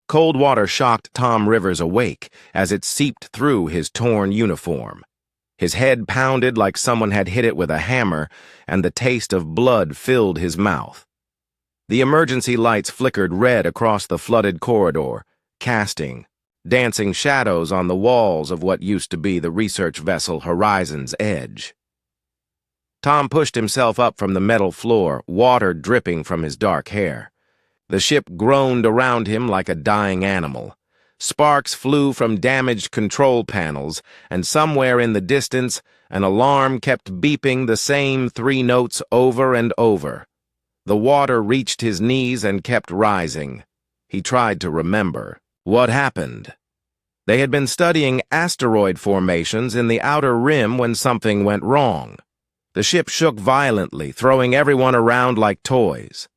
Cold water shocked Tom Rivers awake as it seeped through his torn uniform. His head pounded like someone had hit it with a hammer, and the taste of blood filled his mouth. The emergency lights flickered red across the flooded corridor, dancing shadows on the walls of what used to be the research vessel Horizon's Edge. Tom pushed himself up from the metal floor, water dripping from his dark hair. The ship groaned around him like a dying animal. Sparks flew from damaged control panels, and somewhere in the distance, an alarm kept beeping the same 3 notes over and over. The water reached his knees and kept rising. He tried to remember. What happened? They had been studying asteroid formations in the outer rim when something went wrong. The ship shook violently, throwing everyone around like toys.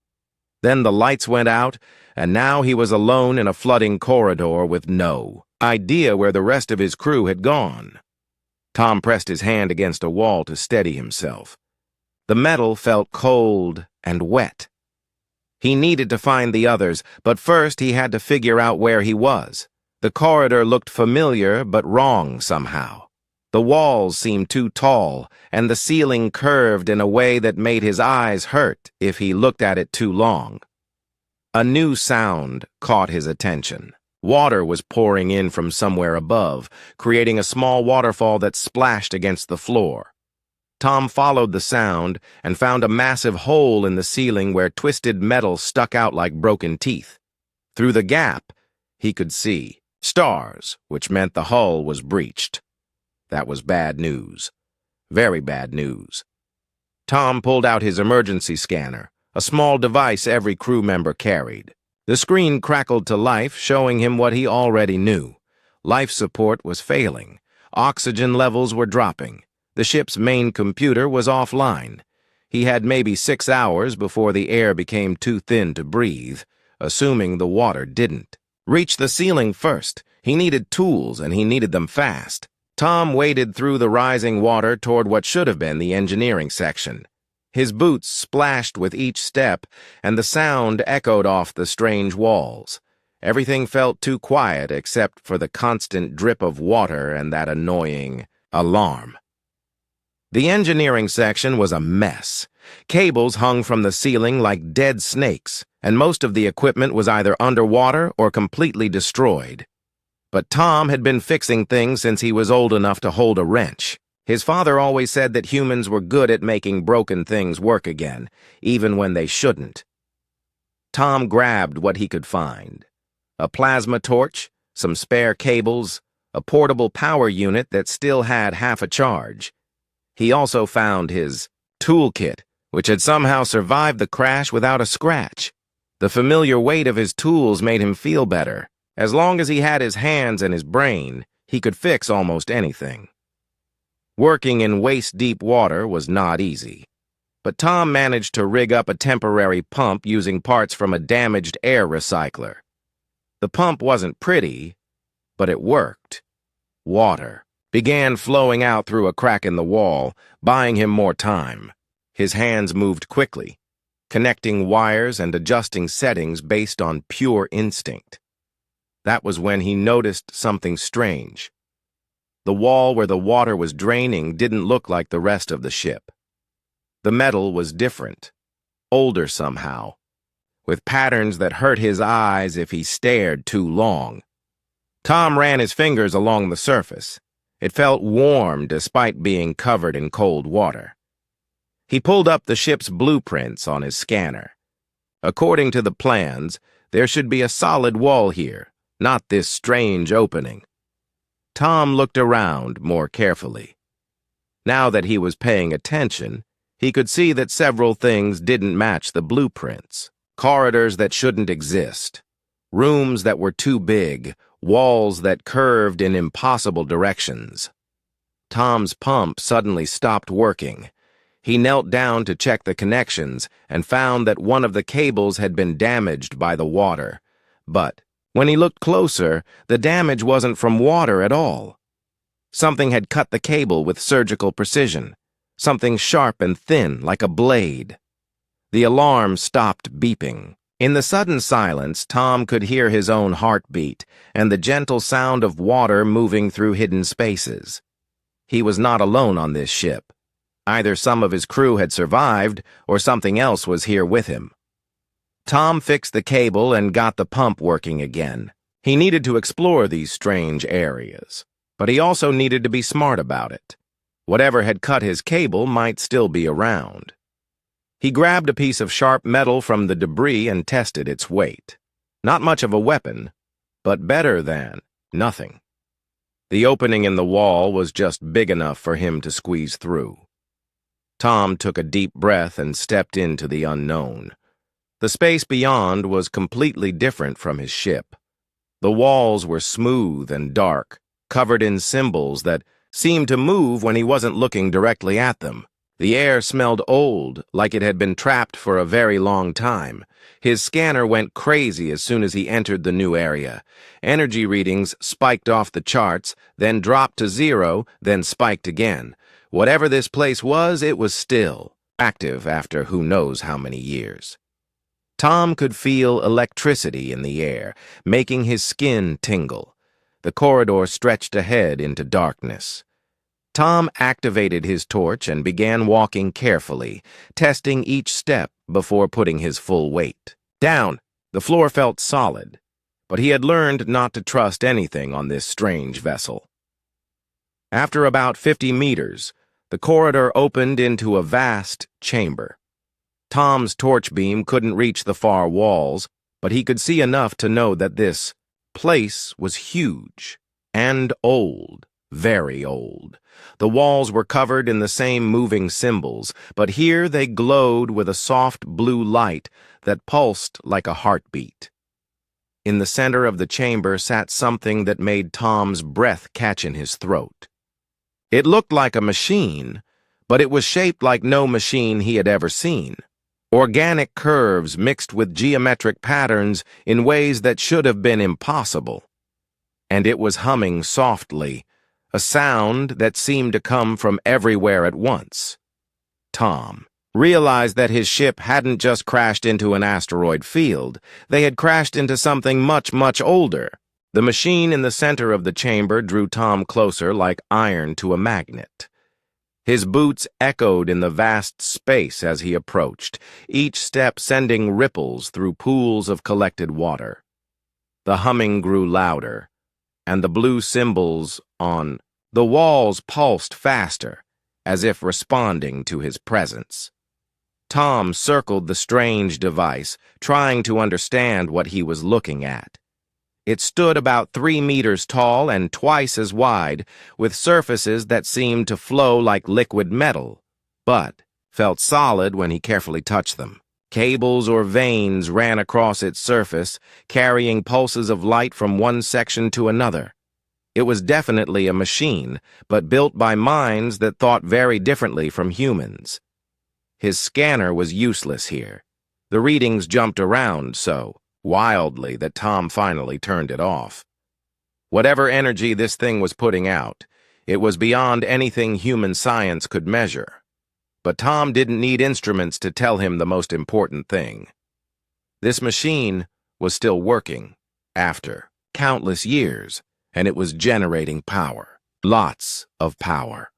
Then the lights went out, and now he was alone in a flooding corridor with no idea where the rest of his crew had gone. Tom pressed his hand against a wall to steady himself. The metal felt cold and wet. He needed to find the others, but first he had to figure out where he was. The corridor looked familiar but wrong somehow. The walls seemed too tall, and the ceiling curved in a way that made his eyes hurt if he looked at it too long. A new sound caught his attention. Water was pouring in from somewhere above, creating a small waterfall that splashed against the floor. Tom followed the sound and found a massive hole in the ceiling where twisted metal stuck out like broken teeth. Through the gap, he could see stars, which meant the hull was breached. That was bad news. Very bad news. Tom pulled out his emergency scanner, a small device every crew member carried. The screen crackled to life, showing him what he already knew. Life support was failing. Oxygen levels were dropping. The ship's main computer was offline. He had maybe 6 hours before the air became too thin to breathe, assuming the water didn't. Reach the ceiling first. He needed tools, and he needed them fast. Tom waded through the rising water toward what should have been the engineering section. His boots splashed with each step, and the sound echoed off the strange walls. Everything felt too quiet except for the constant drip of water and that annoying alarm. The engineering section was a mess. Cables hung from the ceiling like dead snakes, and most of the equipment was either underwater or completely destroyed. But Tom had been fixing things since he was old enough to hold a wrench. His father always said that humans were good at making broken things work again, even when they shouldn't. Tom grabbed what he could find. A plasma torch, some spare cables, a portable power unit that still had half a charge. He also found his toolkit, which had somehow survived the crash without a scratch. The familiar weight of his tools made him feel better. As long as he had his hands and his brain, he could fix almost anything. Working in waist-deep water was not easy, but Tom managed to rig up a temporary pump using parts from a damaged air recycler. The pump wasn't pretty, but it worked. Water began flowing out through a crack in the wall, buying him more time. His hands moved quickly, connecting wires and adjusting settings based on pure instinct. That was when he noticed something strange. The wall where the water was draining didn't look like the rest of the ship. The metal was different, older somehow, with patterns that hurt his eyes if he stared too long. Tom ran his fingers along the surface. It felt warm despite being covered in cold water. He pulled up the ship's blueprints on his scanner. According to the plans, there should be a solid wall here, not this strange opening. Tom looked around more carefully. Now that he was paying attention, he could see that several things didn't match the blueprints. Corridors that shouldn't exist. Rooms that were too big. Walls that curved in impossible directions. Tom's pump suddenly stopped working. He knelt down to check the connections and found that one of the cables had been damaged by the water. But when he looked closer, the damage wasn't from water at all. Something had cut the cable with surgical precision. Something sharp and thin, like a blade. The alarm stopped beeping. In the sudden silence, Tom could hear his own heartbeat and the gentle sound of water moving through hidden spaces. He was not alone on this ship. Either some of his crew had survived, or something else was here with him. Tom fixed the cable and got the pump working again. He needed to explore these strange areas, but he also needed to be smart about it. Whatever had cut his cable might still be around. He grabbed a piece of sharp metal from the debris and tested its weight. Not much of a weapon, but better than nothing. The opening in the wall was just big enough for him to squeeze through. Tom took a deep breath and stepped into the unknown. The space beyond was completely different from his ship. The walls were smooth and dark, covered in symbols that seemed to move when he wasn't looking directly at them. The air smelled old, like it had been trapped for a very long time. His scanner went crazy as soon as he entered the new area. Energy readings spiked off the charts, then dropped to 0, then spiked again. Whatever this place was, it was still active after who knows how many years. Tom could feel electricity in the air, making his skin tingle. The corridor stretched ahead into darkness. Tom activated his torch and began walking carefully, testing each step before putting his full weight. Down, the floor felt solid, but he had learned not to trust anything on this strange vessel. After about 50 meters, the corridor opened into a vast chamber. Tom's torch beam couldn't reach the far walls, but he could see enough to know that this place was huge and old, very old. The walls were covered in the same moving symbols, but here they glowed with a soft blue light that pulsed like a heartbeat. In the center of the chamber sat something that made Tom's breath catch in his throat. It looked like a machine, but it was shaped like no machine he had ever seen. Organic curves mixed with geometric patterns in ways that should have been impossible. And it was humming softly, a sound that seemed to come from everywhere at once. Tom realized that his ship hadn't just crashed into an asteroid field. They had crashed into something much, much older. The machine in the center of the chamber drew Tom closer like iron to a magnet. His boots echoed in the vast space as he approached, each step sending ripples through pools of collected water. The humming grew louder, and the blue symbols on the walls pulsed faster, as if responding to his presence. Tom circled the strange device, trying to understand what he was looking at. It stood about 3 meters tall and twice as wide, with surfaces that seemed to flow like liquid metal, but felt solid when he carefully touched them. Cables or veins ran across its surface, carrying pulses of light from one section to another. It was definitely a machine, but built by minds that thought very differently from humans. His scanner was useless here. The readings jumped around so wildly that Tom finally turned it off. Whatever energy this thing was putting out, it was beyond anything human science could measure. But Tom didn't need instruments to tell him the most important thing. This machine was still working after countless years, and it was generating power. Lots of power.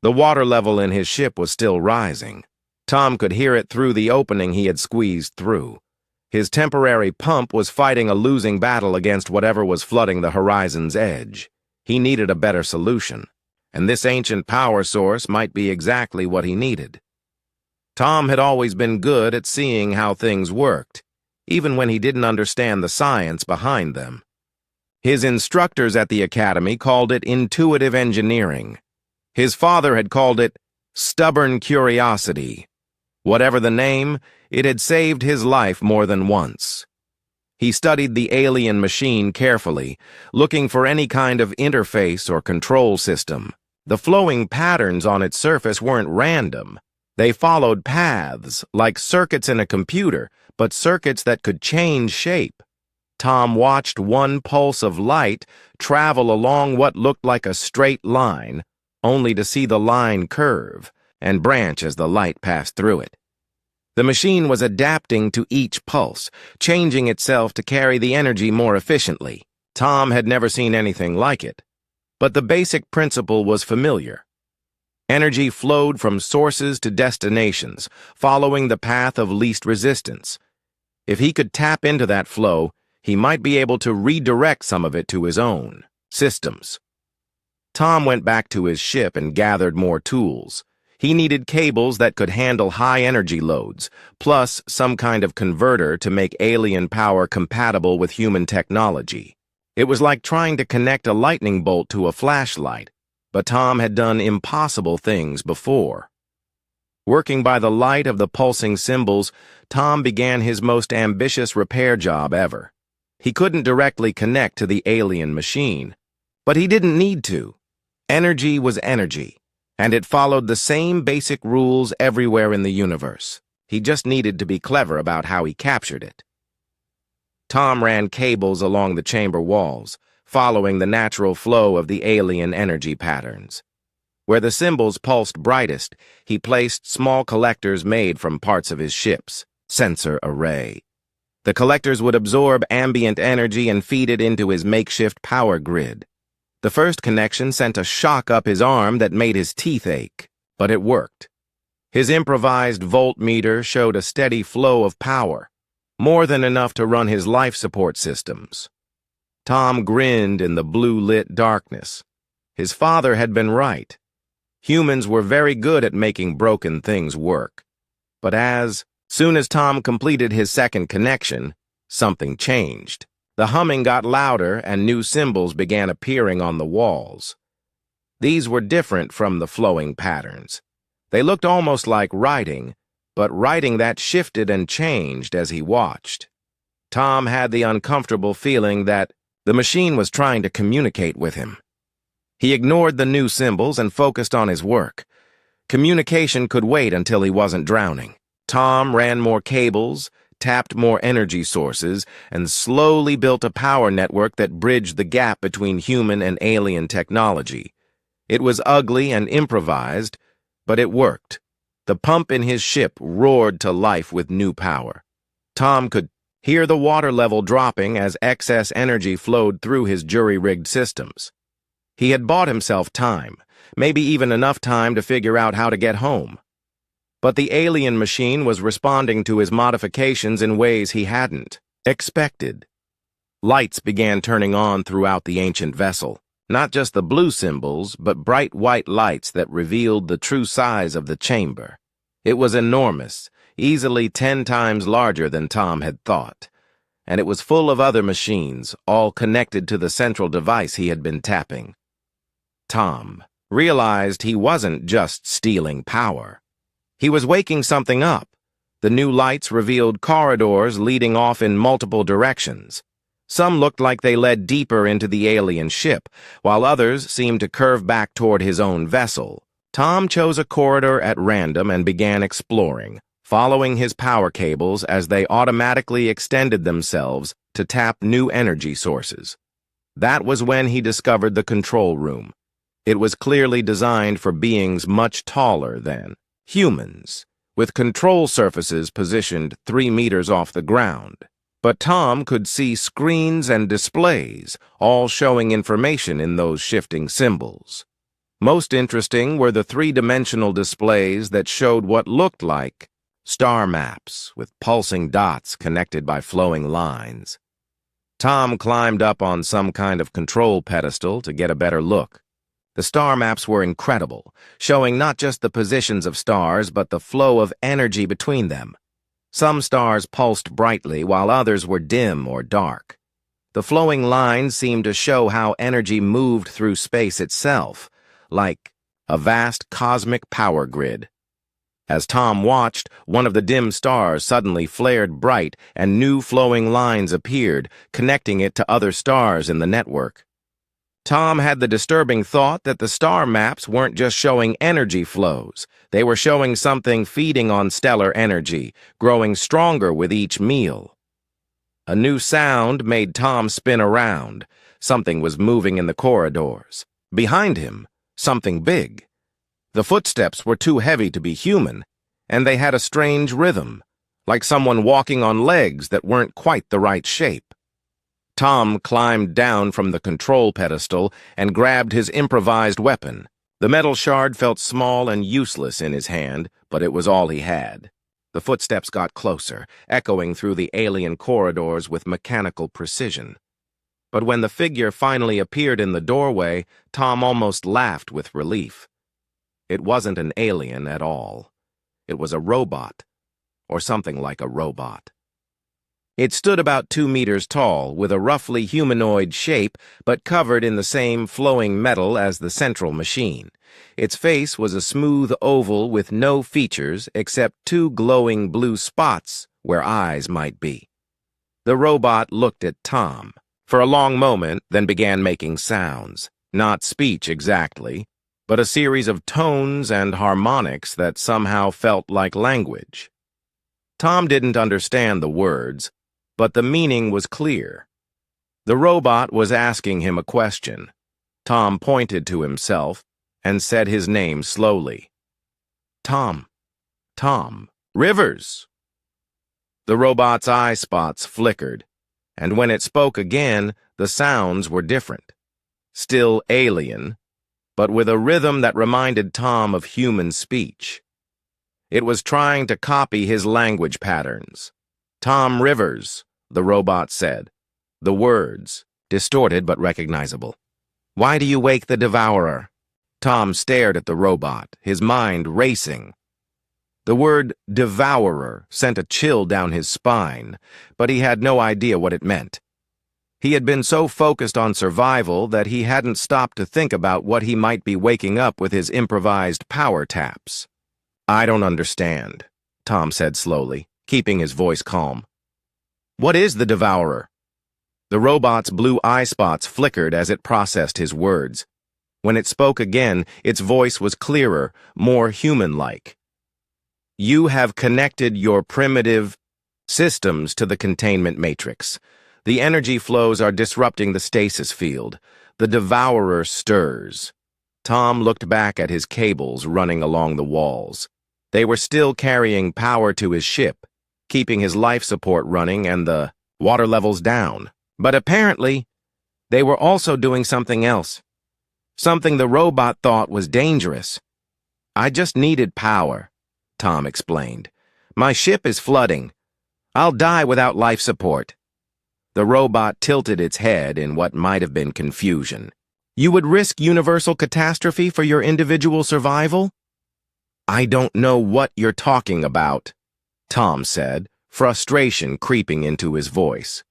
The water level in his ship was still rising. Tom could hear it through the opening he had squeezed through. His temporary pump was fighting a losing battle against whatever was flooding the horizon's edge. He needed a better solution, and this ancient power source might be exactly what he needed. Tom had always been good at seeing how things worked, even when he didn't understand the science behind them. His instructors at the academy called it intuitive engineering. His father had called it stubborn curiosity. Whatever the name, it had saved his life more than once. He studied the alien machine carefully, looking for any kind of interface or control system. The flowing patterns on its surface weren't random. They followed paths, like circuits in a computer, but circuits that could change shape. Tom watched one pulse of light travel along what looked like a straight line, only to see the line curve and branch as the light passed through it. The machine was adapting to each pulse, changing itself to carry the energy more efficiently. Tom had never seen anything like it, but the basic principle was familiar. Energy flowed from sources to destinations, following the path of least resistance. If he could tap into that flow, he might be able to redirect some of it to his own systems. Tom went back to his ship and gathered more tools. He needed cables that could handle high energy loads, plus some kind of converter to make alien power compatible with human technology. It was like trying to connect a lightning bolt to a flashlight, but Tom had done impossible things before. Working by the light of the pulsing symbols, Tom began his most ambitious repair job ever. He couldn't directly connect to the alien machine, but he didn't need to. Energy was energy, and it followed the same basic rules everywhere in the universe. He just needed to be clever about how he captured it. Tom ran cables along the chamber walls, following the natural flow of the alien energy patterns. Where the symbols pulsed brightest, he placed small collectors made from parts of his ship's sensor array. The collectors would absorb ambient energy and feed it into his makeshift power grid. The first connection sent a shock up his arm that made his teeth ache, but it worked. His improvised voltmeter showed a steady flow of power, more than enough to run his life support systems. Tom grinned in the blue-lit darkness. His father had been right. Humans were very good at making broken things work. But as soon as Tom completed his second connection, something changed. The humming got louder and new symbols began appearing on the walls. These were different from the flowing patterns. They looked almost like writing, but writing that shifted and changed as he watched. Tom had the uncomfortable feeling that the machine was trying to communicate with him. He ignored the new symbols and focused on his work. Communication could wait until he wasn't drowning. Tom ran more cables, tapped more energy sources, and slowly built a power network that bridged the gap between human and alien technology. It was ugly and improvised, but it worked. The pump in his ship roared to life with new power. Tom could hear the water level dropping as excess energy flowed through his jury-rigged systems. He had bought himself time, maybe even enough time to figure out how to get home. But the alien machine was responding to his modifications in ways he hadn't expected. Lights began turning on throughout the ancient vessel. Not just the blue symbols, but bright white lights that revealed the true size of the chamber. It was enormous, easily 10 times larger than Tom had thought, and it was full of other machines, all connected to the central device he had been tapping. Tom realized he wasn't just stealing power. He was waking something up. The new lights revealed corridors leading off in multiple directions. Some looked like they led deeper into the alien ship, while others seemed to curve back toward his own vessel. Tom chose a corridor at random and began exploring, following his power cables as they automatically extended themselves to tap new energy sources. That was when he discovered the control room. It was clearly designed for beings much taller than humans, with control surfaces positioned 3 meters off the ground. But Tom could see screens and displays, all showing information in those shifting symbols. Most interesting were the 3-dimensional displays that showed what looked like star maps with pulsing dots connected by flowing lines. Tom climbed up on some kind of control pedestal to get a better look. The star maps were incredible, showing not just the positions of stars but the flow of energy between them. Some stars pulsed brightly, while others were dim or dark. The flowing lines seemed to show how energy moved through space itself, like a vast cosmic power grid. As Tom watched, one of the dim stars suddenly flared bright and new flowing lines appeared, connecting it to other stars in the network. Tom had the disturbing thought that the star maps weren't just showing energy flows. They were showing something feeding on stellar energy, growing stronger with each meal. A new sound made Tom spin around. Something was moving in the corridors. Behind him, something big. The footsteps were too heavy to be human, and they had a strange rhythm, like someone walking on legs that weren't quite the right shape. Tom climbed down from the control pedestal and grabbed his improvised weapon. The metal shard felt small and useless in his hand, but it was all he had. The footsteps got closer, echoing through the alien corridors with mechanical precision. But when the figure finally appeared in the doorway, Tom almost laughed with relief. It wasn't an alien at all. It was a robot, or something like a robot. It stood about 2 meters tall, with a roughly humanoid shape, but covered in the same flowing metal as the central machine. Its face was a smooth oval with no features except 2 glowing blue spots where eyes might be. The robot looked at Tom for a long moment, then began making sounds. Not speech exactly, but a series of tones and harmonics that somehow felt like language. Tom didn't understand the words, but the meaning was clear. The robot was asking him a question. Tom pointed to himself and said his name slowly. Tom Rivers. The robot's eye spots flickered, and when it spoke again, the sounds were different. Still alien, but with a rhythm that reminded Tom of human speech. It was trying to copy his language patterns. Tom Rivers, the robot said. The words, distorted but recognizable. Why do you wake the devourer? Tom stared at the robot, his mind racing. The word devourer sent a chill down his spine, but he had no idea what it meant. He had been so focused on survival that he hadn't stopped to think about what he might be waking up with his improvised power taps. I don't understand, Tom said slowly, keeping his voice calm. What is the devourer? The robot's blue eye spots flickered as it processed his words. When it spoke again, its voice was clearer, more human-like. You have connected your primitive systems to the containment matrix. The energy flows are disrupting the stasis field. The devourer stirs. Tom looked back at his cables running along the walls. They were still carrying power to his ship, keeping his life support running and the water levels down. But apparently, they were also doing something else. Something the robot thought was dangerous. I just needed power, Tom explained. My ship is flooding. I'll die without life support. The robot tilted its head in what might have been confusion. You would risk universal catastrophe for your individual survival? I don't know what you're talking about, Tom said, frustration creeping into his voice.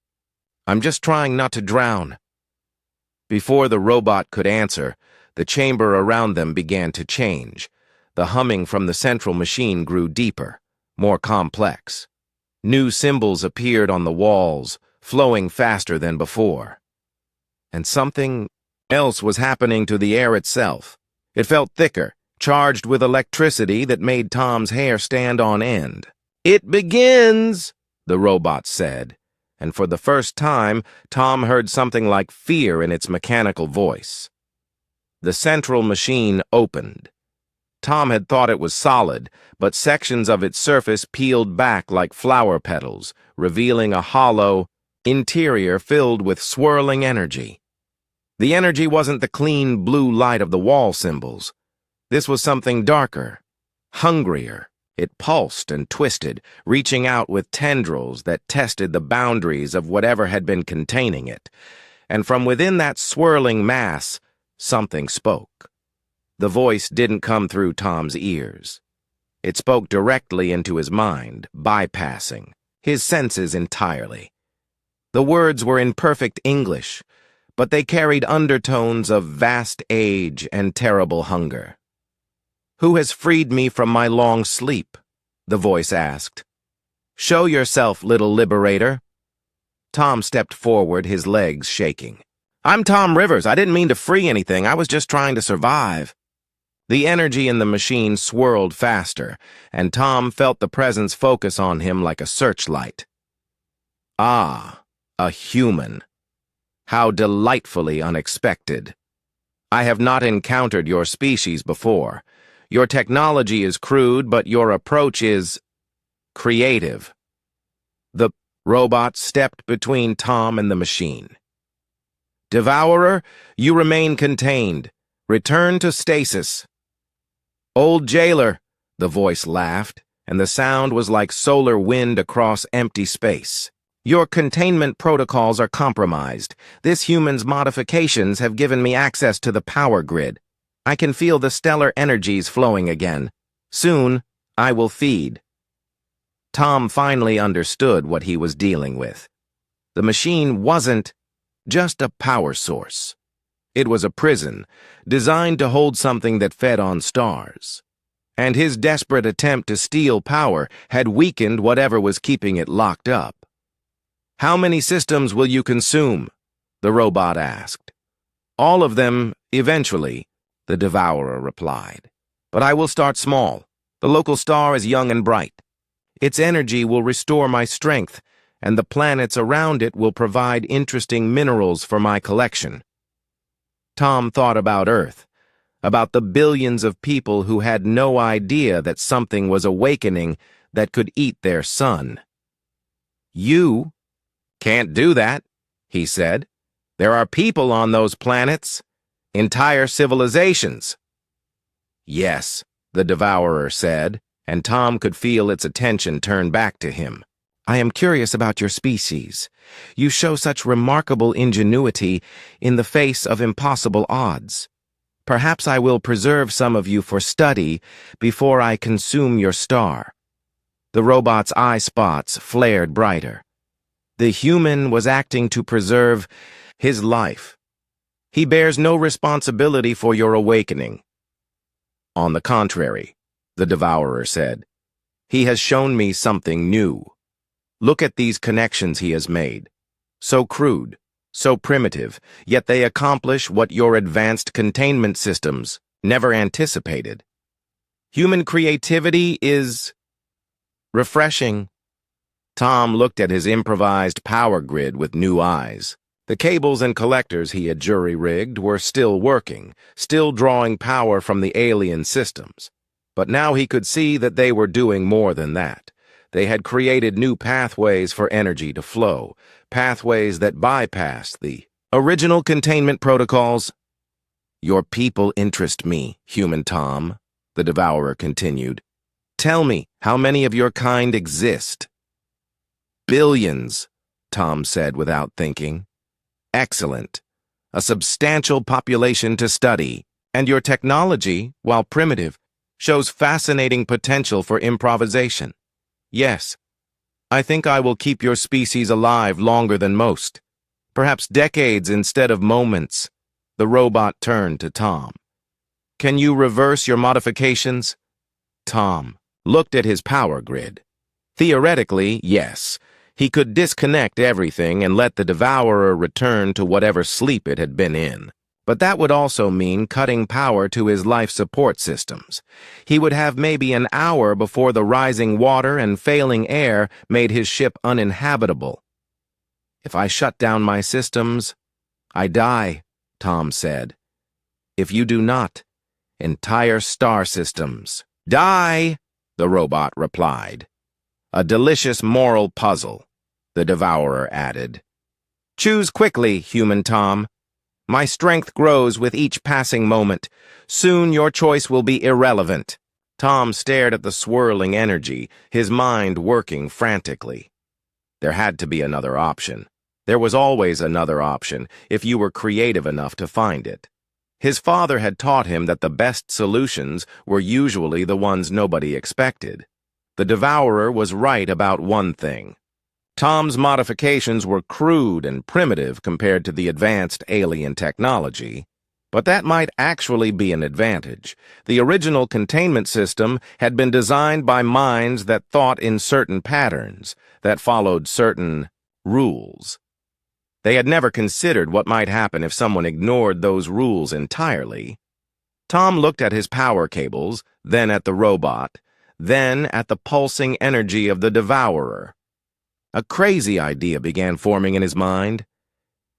I'm just trying not to drown. Before the robot could answer, the chamber around them began to change. The humming from the central machine grew deeper, more complex. New symbols appeared on the walls, flowing faster than before. And something else was happening to the air itself. It felt thicker, charged with electricity that made Tom's hair stand on end. It begins, the robot said, and for the first time, Tom heard something like fear in its mechanical voice. The central machine opened. Tom had thought it was solid, but sections of its surface peeled back like flower petals, revealing a hollow interior filled with swirling energy. The energy wasn't the clean blue light of the wall symbols. This was something darker, hungrier. It pulsed and twisted, reaching out with tendrils that tested the boundaries of whatever had been containing it. And from within that swirling mass, something spoke. The voice didn't come through Tom's ears. It spoke directly into his mind, bypassing his senses entirely. The words were in perfect English, but they carried undertones of vast age and terrible hunger. Who has freed me from my long sleep? The voice asked. Show yourself, little liberator. Tom stepped forward, his legs shaking. I'm Tom Rivers. I didn't mean to free anything. I was just trying to survive. The energy in the machine swirled faster, and Tom felt the presence focus on him like a searchlight. Ah, a human. How delightfully unexpected. I have not encountered your species before. Your technology is crude, but your approach is creative. Robot stepped between Tom and the machine. Devourer, you remain contained. Return to stasis. Old jailer, the voice laughed, and the sound was like solar wind across empty space. Your containment protocols are compromised. This human's modifications have given me access to the power grid. I can feel the stellar energies flowing again. Soon, I will feed. Tom finally understood what he was dealing with. The machine wasn't just a power source. It was a prison, designed to hold something that fed on stars. And his desperate attempt to steal power had weakened whatever was keeping it locked up. How many systems will you consume? The robot asked. All of them, eventually, the Devourer replied. But I will start small. The local star is young and bright. Its energy will restore my strength, and the planets around it will provide interesting minerals for my collection. Tom thought about Earth, about the billions of people who had no idea that something was awakening that could eat their sun. You can't do that, he said. There are people on those planets, entire civilizations. Yes, the Devourer said, and Tom could feel its attention turn back to him. I am curious about your species. You show such remarkable ingenuity in the face of impossible odds. Perhaps I will preserve some of you for study before I consume your star. The robot's eye spots flared brighter. The human was acting to preserve his life. He bears no responsibility for your awakening. On the contrary, the Devourer said, he has shown me something new. Look at these connections he has made. So crude, so primitive, yet they accomplish what your advanced containment systems never anticipated. Human creativity is refreshing. Tom looked at his improvised power grid with new eyes. The cables and collectors he had jury-rigged were still working, still drawing power from the alien systems. But now he could see that they were doing more than that. They had created new pathways for energy to flow, pathways that bypassed the original containment protocols. Your people interest me, human Tom, the Devourer continued. Tell me, how many of your kind exist? Billions, Tom said without thinking. Excellent. A substantial population to study, and your technology, while primitive, shows fascinating potential for improvisation. Yes, I think I will keep your species alive longer than most. Perhaps decades instead of moments. The robot turned to Tom. Can you reverse your modifications? Tom looked at his power grid. Theoretically, yes. He could disconnect everything and let the Devourer return to whatever sleep it had been in. But that would also mean cutting power to his life support systems. He would have maybe an hour before the rising water and failing air made his ship uninhabitable. If I shut down my systems, I die, Tom said. If you do not, entire star systems die, the robot replied. A delicious moral puzzle, the Devourer added. Choose quickly, human Tom. My strength grows with each passing moment. Soon your choice will be irrelevant. Tom stared at the swirling energy, his mind working frantically. There had to be another option. There was always another option, if you were creative enough to find it. His father had taught him that the best solutions were usually the ones nobody expected. The Devourer was right about one thing. Tom's modifications were crude and primitive compared to the advanced alien technology, but that might actually be an advantage. The original containment system had been designed by minds that thought in certain patterns, that followed certain rules. They had never considered what might happen if someone ignored those rules entirely. Tom looked at his power cables, then at the robot, then at the pulsing energy of the Devourer. A crazy idea began forming in his mind.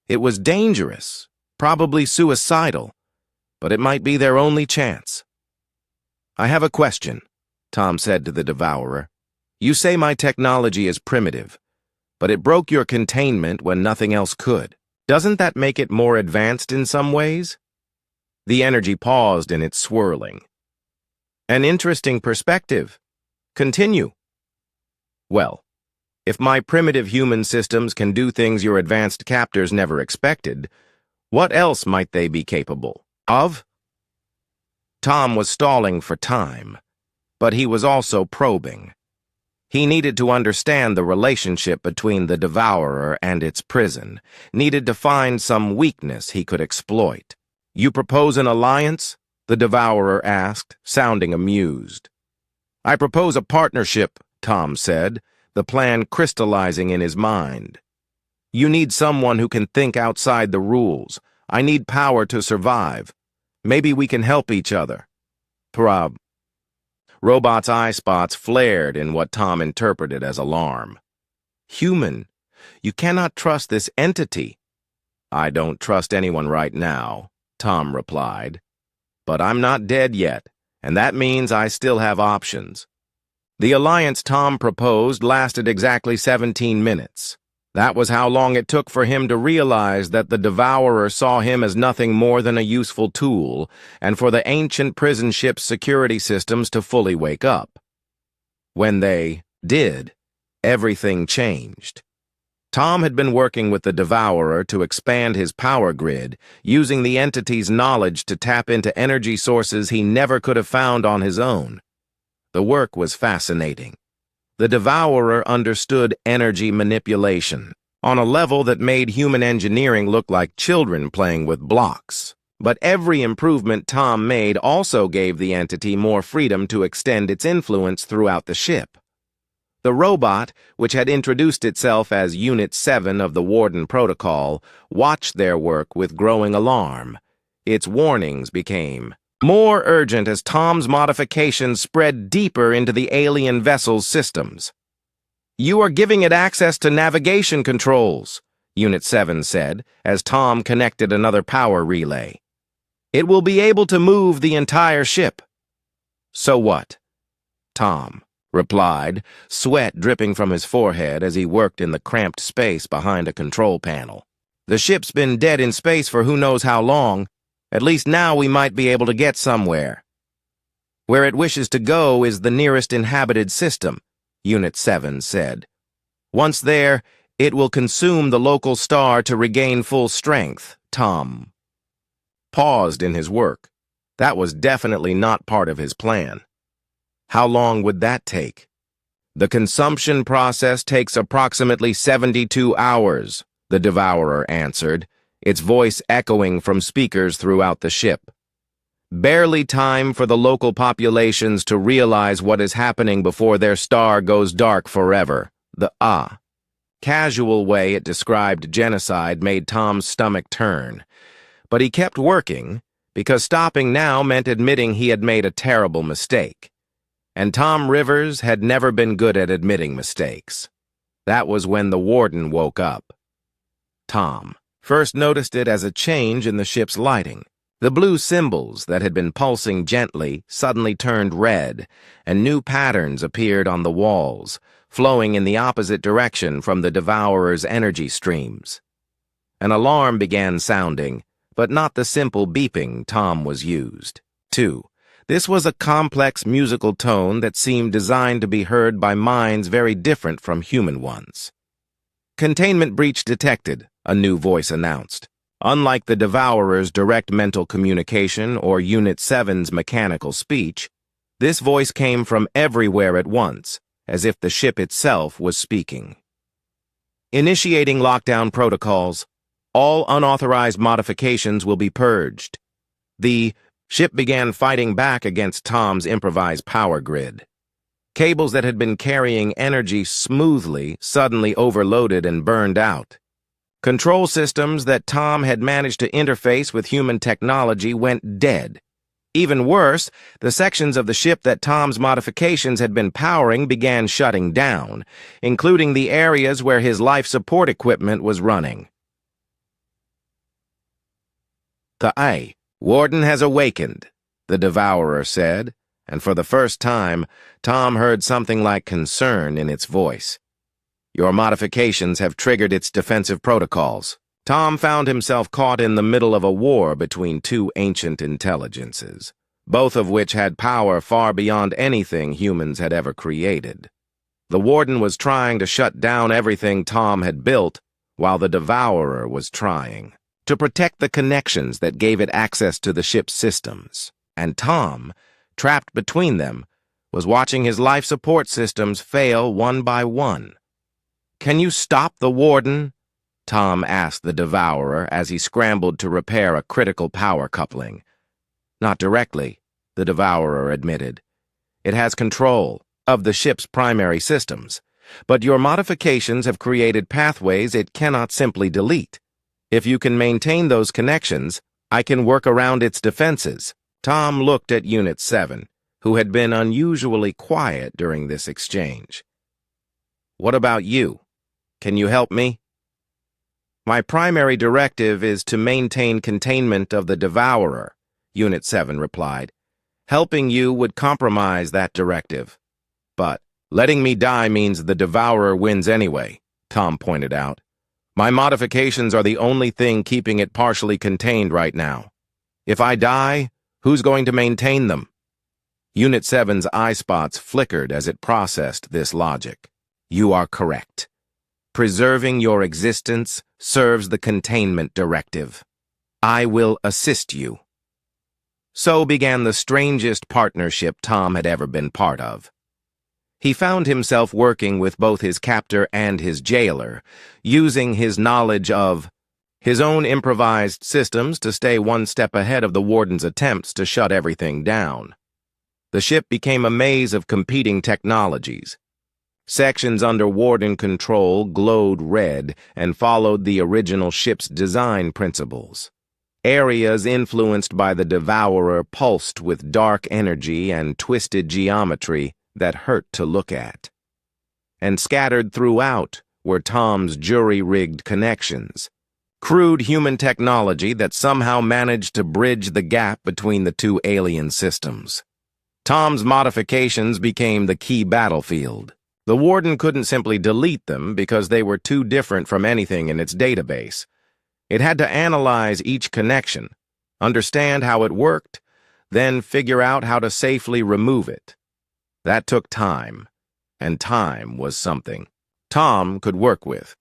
It was dangerous, probably suicidal, but it might be their only chance. I have a question, Tom said to the Devourer. You say my technology is primitive, but it broke your containment when nothing else could. Doesn't that make it more advanced in some ways? The energy paused in its swirling. An interesting perspective. Continue. Well, if my primitive human systems can do things your advanced captors never expected, what else might they be capable of? Tom was stalling for time, but he was also probing. He needed to understand the relationship between the Devourer and its prison, needed to find some weakness he could exploit. You propose an alliance? The Devourer asked, sounding amused. I propose a partnership, Tom said, the plan crystallizing in his mind. You need someone who can think outside the rules. I need power to survive. Maybe we can help each other. Parab. Robot's eye spots flared in what Tom interpreted as alarm. Human, you cannot trust this entity. I don't trust anyone right now, Tom replied. But I'm not dead yet, and that means I still have options. The alliance Tom proposed lasted exactly 17 minutes. That was how long it took for him to realize that the Devourer saw him as nothing more than a useful tool, and for the ancient prison ship's security systems to fully wake up. When they did, everything changed. Tom had been working with the Devourer to expand his power grid, using the entity's knowledge to tap into energy sources he never could have found on his own. The work was fascinating. The Devourer understood energy manipulation on a level that made human engineering look like children playing with blocks. But every improvement Tom made also gave the entity more freedom to extend its influence throughout the ship. The robot, which had introduced itself as Unit 7 of the Warden Protocol, watched their work with growing alarm. Its warnings became more urgent as Tom's modifications spread deeper into the alien vessel's systems. You are giving it access to navigation controls, Unit 7 said, as Tom connected another power relay. It will be able to move the entire ship. So what? Tom replied, sweat dripping from his forehead as he worked in the cramped space behind a control panel. The ship's been dead in space for who knows how long. At least now we might be able to get somewhere. Where it wishes to go is the nearest inhabited system, Unit 7 said. Once there, it will consume the local star to regain full strength, Tom paused in his work. That was definitely not part of his plan. How long would that take? The consumption process takes approximately 72 hours, the Devourer answered, its voice echoing from speakers throughout the ship. Barely time for the local populations to realize what is happening before their star goes dark forever. The casual way it described genocide made Tom's stomach turn. But he kept working, because stopping now meant admitting he had made a terrible mistake. And Tom Rivers had never been good at admitting mistakes. That was when the Warden woke up. Tom first noticed it as a change in the ship's lighting. The blue symbols that had been pulsing gently suddenly turned red, and new patterns appeared on the walls, flowing in the opposite direction from the Devourer's energy streams. An alarm began sounding, but not the simple beeping Tom was used to. This was a complex musical tone that seemed designed to be heard by minds very different from human ones. Containment breach detected, a new voice announced. Unlike the Devourer's direct mental communication or Unit 7's mechanical speech, this voice came from everywhere at once, as if the ship itself was speaking. Initiating lockdown protocols. All unauthorized modifications will be purged. The ship began fighting back against Tom's improvised power grid. Cables that had been carrying energy smoothly suddenly overloaded and burned out. Control systems that Tom had managed to interface with human technology went dead. Even worse, the sections of the ship that Tom's modifications had been powering began shutting down, including the areas where his life support equipment was running. The Warden has awakened, the Devourer said, and for the first time, Tom heard something like concern in its voice. Your modifications have triggered its defensive protocols. Tom found himself caught in the middle of a war between two ancient intelligences, both of which had power far beyond anything humans had ever created. The Warden was trying to shut down everything Tom had built, while the Devourer was trying to protect the connections that gave it access to the ship's systems. And Tom, trapped between them, was watching his life support systems fail one by one. "Can you stop the Warden?" Tom asked the Devourer as he scrambled to repair a critical power coupling. "Not directly," the Devourer admitted. "It has control of the ship's primary systems, but your modifications have created pathways it cannot simply delete. If you can maintain those connections, I can work around its defenses." Tom looked at Unit 7, who had been unusually quiet during this exchange. "What about you? Can you help me?" "My primary directive is to maintain containment of the Devourer," Unit 7 replied. "Helping you would compromise that directive. But letting me die means the Devourer wins anyway," Tom pointed out. "My modifications are the only thing keeping it partially contained right now. If I die, who's going to maintain them?" Unit 7's eye spots flickered as it processed this logic. "You are correct. Preserving your existence serves the containment directive. I will assist you." So began the strangest partnership Tom had ever been part of. He found himself working with both his captor and his jailer, using his knowledge of his own improvised systems to stay one step ahead of the Warden's attempts to shut everything down. The ship became a maze of competing technologies. Sections under Warden control glowed red and followed the original ship's design principles. Areas influenced by the Devourer pulsed with dark energy and twisted geometry that hurt to look at. And scattered throughout were Tom's jury-rigged connections, crude human technology that somehow managed to bridge the gap between the two alien systems. Tom's modifications became the key battlefield. The Warden couldn't simply delete them because they were too different from anything in its database. It had to analyze each connection, understand how it worked, then figure out how to safely remove it. That took time, and time was something Tom could work with.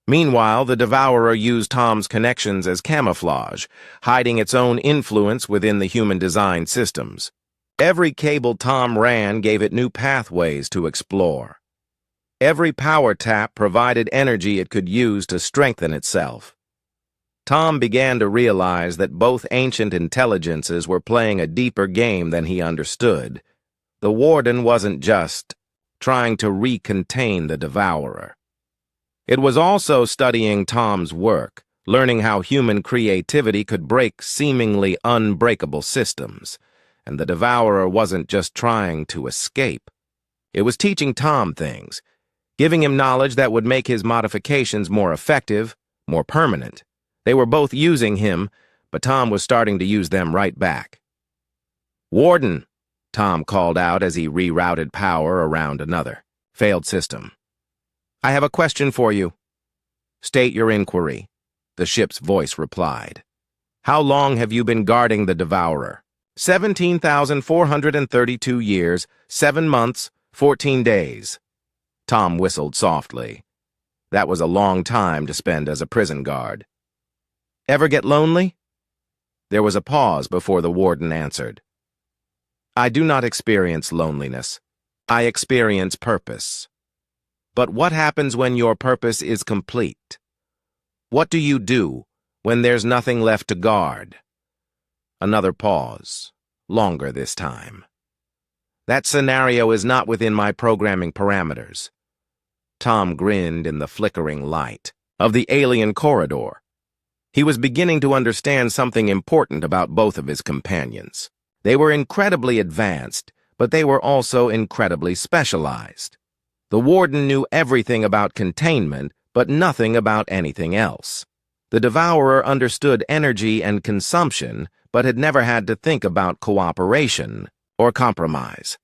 Meanwhile, the Devourer used Tom's connections as camouflage, hiding its own influence within the human design systems. Every cable Tom ran gave it new pathways to explore. Every power tap provided energy it could use to strengthen itself. Tom began to realize that both ancient intelligences were playing a deeper game than he understood. The Warden wasn't just trying to recontain the Devourer. It was also studying Tom's work, learning how human creativity could break seemingly unbreakable systems. And the Devourer wasn't just trying to escape. It was teaching Tom things, giving him knowledge that would make his modifications more effective, more permanent. They were both using him, but Tom was starting to use them right back. "Warden," Tom called out as he rerouted power around another failed system. "I have a question for you." "State your inquiry," the ship's voice replied. "How long have you been guarding the Devourer?" 17,432 years, 7 months, 14 days. Tom whistled softly. That was a long time to spend as a prison guard. "Ever get lonely?" There was a pause before the Warden answered. "I do not experience loneliness. I experience purpose. But what happens when your purpose is complete? What do you do when there's nothing left to guard?" Another pause, longer this time. "That scenario is not within my programming parameters." Tom grinned in the flickering light of the alien corridor. He was beginning to understand something important about both of his companions. They were incredibly advanced, but they were also incredibly specialized. The Warden knew everything about containment, but nothing about anything else. The Devourer understood energy and consumption, but had never had to think about cooperation or compromise.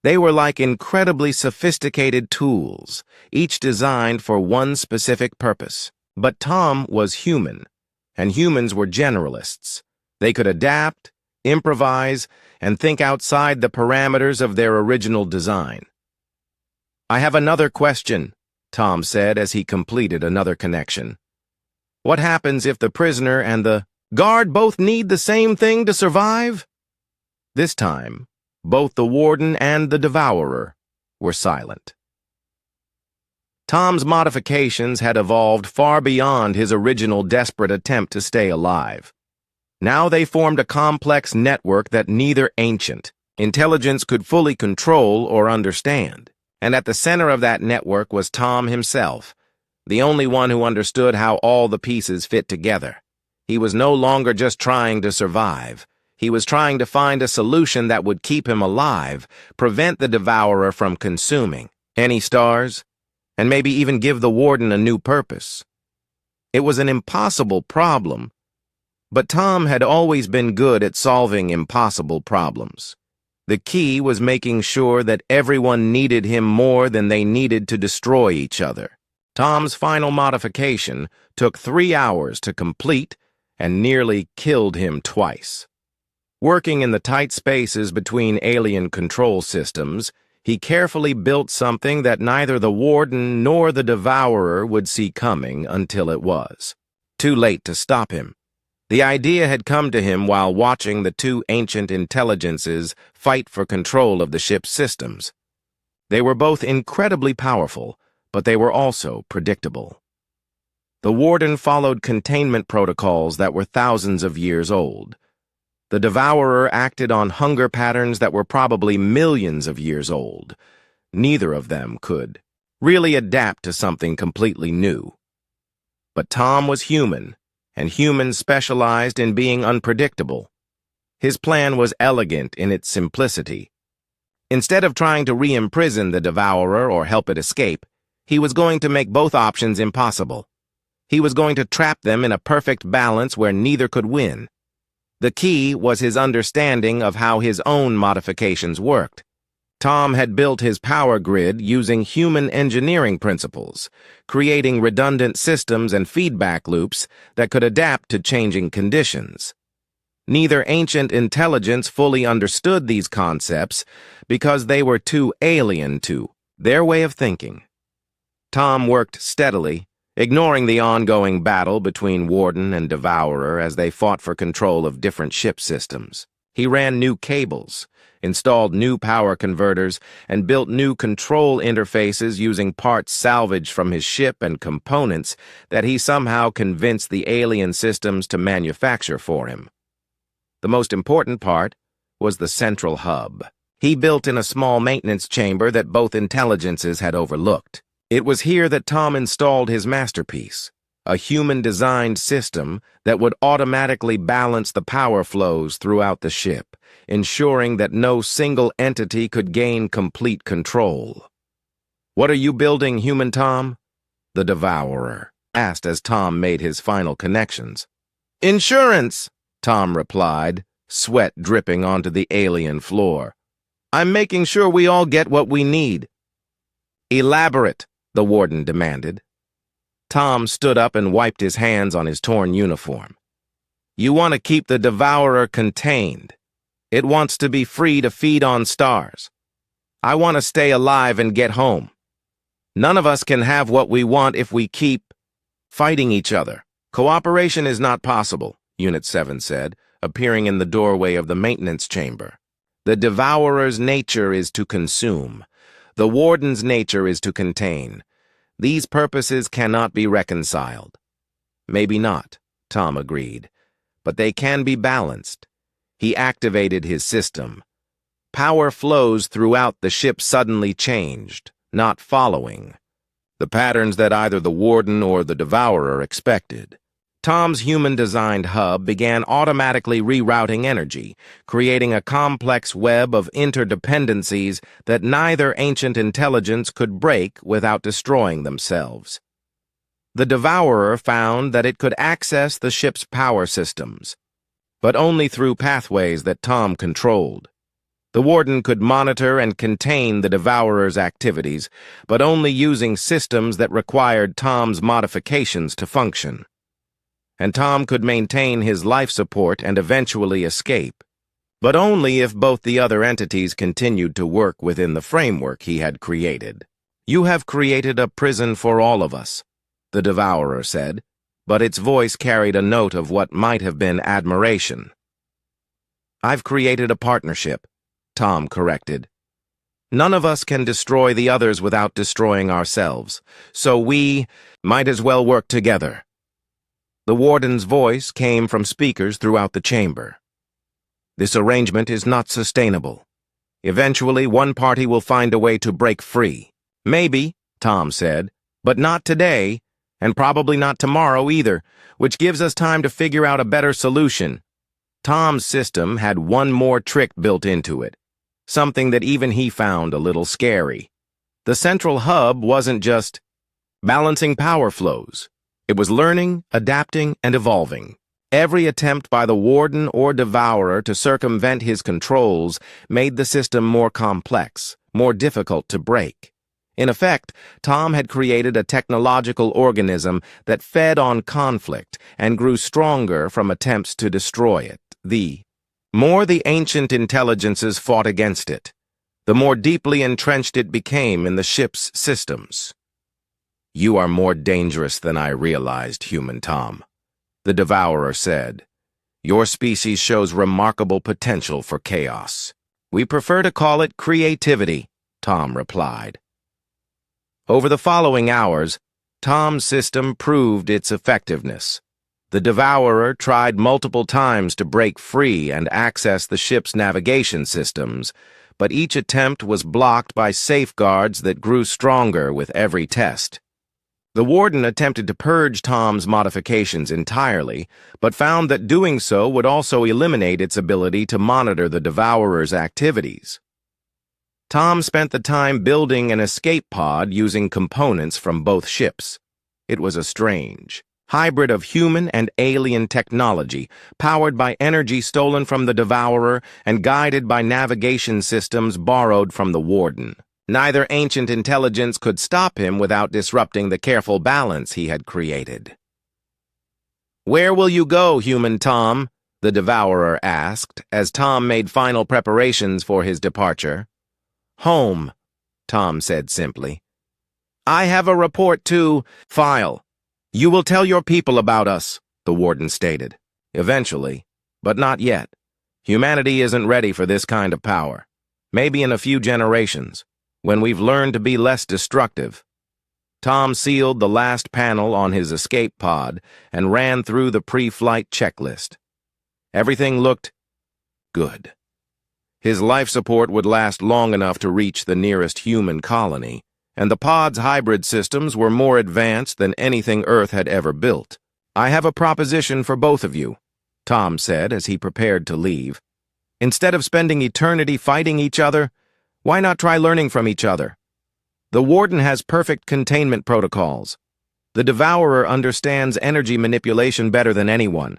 They were like incredibly sophisticated tools, each designed for one specific purpose. But Tom was human, and humans were generalists. They could adapt, improvise, and think outside the parameters of their original design. "I have another question," Tom said as he completed another connection. "What happens if the prisoner and the guard both need the same thing to survive?" This time, both the warden and the devourer were silent. Tom's modifications had evolved far beyond his original desperate attempt to stay alive. Now they formed a complex network that neither ancient intelligence could fully control or understand. And at the center of that network was Tom himself, the only one who understood how all the pieces fit together. He was no longer just trying to survive. He was trying to find a solution that would keep him alive, prevent the devourer from consuming any stars, and maybe even give the warden a new purpose. It was an impossible problem, but Tom had always been good at solving impossible problems. The key was making sure that everyone needed him more than they needed to destroy each other. Tom's final modification took 3 hours to complete and nearly killed him twice. Working in the tight spaces between alien control systems, he carefully built something that neither the warden nor the devourer would see coming until it was too late to stop him. The idea had come to him while watching the two ancient intelligences fight for control of the ship's systems. They were both incredibly powerful, but they were also predictable. The warden followed containment protocols that were thousands of years old. The devourer acted on hunger patterns that were probably millions of years old. Neither of them could really adapt to something completely new. But Tom was human, and humans specialized in being unpredictable. His plan was elegant in its simplicity. Instead of trying to re-imprison the devourer or help it escape, he was going to make both options impossible. He was going to trap them in a perfect balance where neither could win. The key was his understanding of how his own modifications worked. Tom had built his power grid using human engineering principles, creating redundant systems and feedback loops that could adapt to changing conditions. Neither ancient intelligence fully understood these concepts because they were too alien to their way of thinking. Tom worked steadily, ignoring the ongoing battle between warden and devourer as they fought for control of different ship systems. He ran new cables, installed new power converters, and built new control interfaces using parts salvaged from his ship and components that he somehow convinced the alien systems to manufacture for him. The most important part was the central hub. He built in a small maintenance chamber that both intelligences had overlooked. It was here that Tom installed his masterpiece, a human-designed system that would automatically balance the power flows throughout the ship, ensuring that no single entity could gain complete control. "What are you building, Human Tom?" the devourer asked as Tom made his final connections. "Insurance," Tom replied, sweat dripping onto the alien floor. "I'm making sure we all get what we need." "Elaborate," the warden demanded. Tom stood up and wiped his hands on his torn uniform. "You want to keep the devourer contained. It wants to be free to feed on stars. I want to stay alive and get home. None of us can have what we want if we keep fighting each other. Cooperation is not possible," Unit 7 said, appearing in the doorway of the maintenance chamber. "The devourer's nature is to consume. The warden's nature is to contain. These purposes cannot be reconciled." "Maybe not," Tom agreed, "but they can be balanced." He activated his system. Power flows throughout the ship suddenly changed, not following the patterns that either the warden or the devourer expected. Tom's human-designed hub began automatically rerouting energy, creating a complex web of interdependencies that neither ancient intelligence could break without destroying themselves. The devourer found that it could access the ship's power systems, but only through pathways that Tom controlled. The warden could monitor and contain the Devourer's activities, but only using systems that required Tom's modifications to function. And Tom could maintain his life support and eventually escape, but only if both the other entities continued to work within the framework he had created. "You have created a prison for all of us," the Devourer said, but its voice carried a note of what might have been admiration. "I've created a partnership," Tom corrected. "None of us can destroy the others without destroying ourselves, so we might as well work together." The warden's voice came from speakers throughout the chamber. "This arrangement is not sustainable. Eventually, one party will find a way to break free." "Maybe," Tom said, "but not today, and probably not tomorrow either, which gives us time to figure out a better solution." Tom's system had one more trick built into it, something that even he found a little scary. The central hub wasn't just balancing power flows. It was learning, adapting, and evolving. Every attempt by the warden or devourer to circumvent his controls made the system more complex, more difficult to break. In effect, Tom had created a technological organism that fed on conflict and grew stronger from attempts to destroy it. The more the ancient intelligences fought against it, the more deeply entrenched it became in the ship's systems. "You are more dangerous than I realized, human Tom," the Devourer said. "Your species shows remarkable potential for chaos." "We prefer to call it creativity," Tom replied. Over the following hours, Tom's system proved its effectiveness. The Devourer tried multiple times to break free and access the ship's navigation systems, but each attempt was blocked by safeguards that grew stronger with every test. The warden attempted to purge Tom's modifications entirely, but found that doing so would also eliminate its ability to monitor the Devourer's activities. Tom spent the time building an escape pod using components from both ships. It was a strange hybrid of human and alien technology, powered by energy stolen from the Devourer and guided by navigation systems borrowed from the warden. Neither ancient intelligence could stop him without disrupting the careful balance he had created. "Where will you go, human Tom?" the Devourer asked, as Tom made final preparations for his departure. "Home," Tom said simply. "I have a report to file. You will tell your people about us," the warden stated. "Eventually, but not yet. Humanity isn't ready for this kind of power. Maybe in a few generations, when we've learned to be less destructive." Tom sealed the last panel on his escape pod and ran through the pre-flight checklist. Everything looked good. His life support would last long enough to reach the nearest human colony, and the pod's hybrid systems were more advanced than anything Earth had ever built. "I have a proposition for both of you," Tom said as he prepared to leave. "Instead of spending eternity fighting each other, why not try learning from each other? The warden has perfect containment protocols. The Devourer understands energy manipulation better than anyone.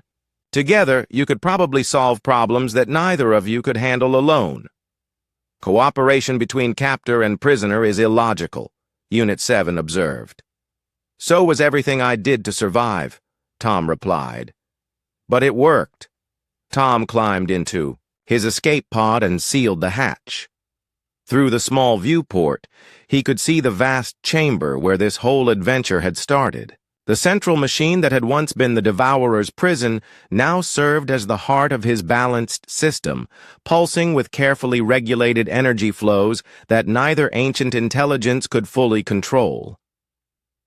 Together, you could probably solve problems that neither of you could handle alone. Cooperation between captor and prisoner is illogical," Unit 7 observed. "So was everything I did to survive," Tom replied. "But it worked." Tom climbed into his escape pod and sealed the hatch. Through the small viewport, he could see the vast chamber where this whole adventure had started. The central machine that had once been the Devourer's prison now served as the heart of his balanced system, pulsing with carefully regulated energy flows that neither ancient intelligence could fully control.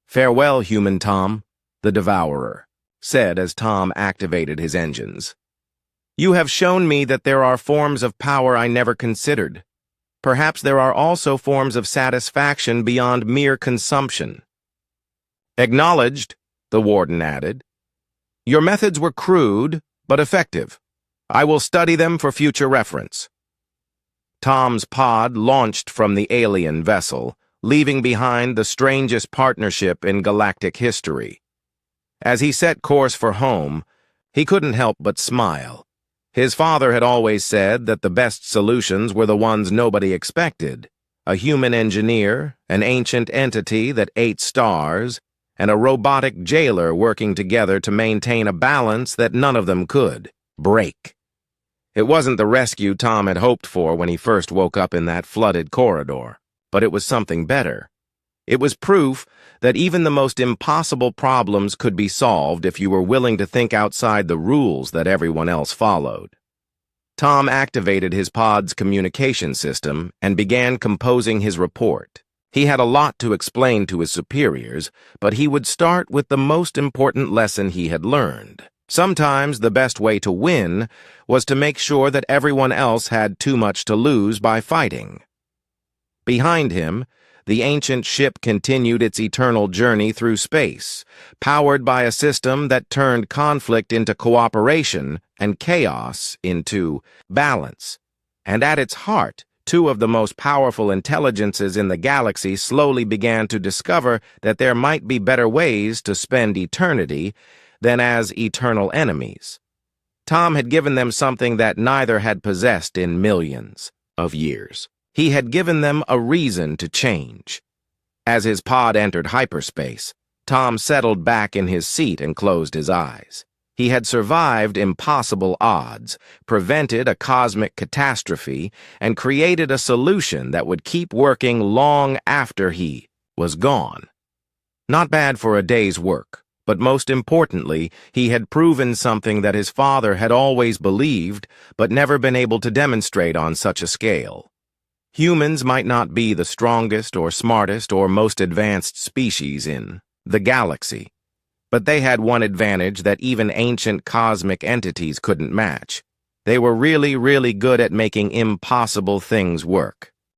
"Farewell, human Tom," the Devourer said as Tom activated his engines. "You have shown me that there are forms of power I never considered. Perhaps there are also forms of satisfaction beyond mere consumption." "Acknowledged," the warden added. "Your methods were crude, but effective. I will study them for future reference." Tom's pod launched from the alien vessel, leaving behind the strangest partnership in galactic history. As he set course for home, he couldn't help but smile. His father had always said that the best solutions were the ones nobody expected. A human engineer, an ancient entity that ate stars, and a robotic jailer working together to maintain a balance that none of them could break. It wasn't the rescue Tom had hoped for when he first woke up in that flooded corridor, but it was something better. It was proof that even the most impossible problems could be solved if you were willing to think outside the rules that everyone else followed. Tom activated his pod's communication system and began composing his report. He had a lot to explain to his superiors, but he would start with the most important lesson he had learned. Sometimes the best way to win was to make sure that everyone else had too much to lose by fighting. Behind him, the ancient ship continued its eternal journey through space, powered by a system that turned conflict into cooperation and chaos into balance. And at its heart, two of the most powerful intelligences in the galaxy slowly began to discover that there might be better ways to spend eternity than as eternal enemies. Tom had given them something that neither had possessed in millions of years. He had given them a reason to change. As his pod entered hyperspace, Tom settled back in his seat and closed his eyes. He had survived impossible odds, prevented a cosmic catastrophe, and created a solution that would keep working long after he was gone. Not bad for a day's work, but most importantly, he had proven something that his father had always believed but never been able to demonstrate on such a scale. Humans might not be the strongest or smartest or most advanced species in the galaxy, but they had one advantage that even ancient cosmic entities couldn't match. They were really, really good at making impossible things work.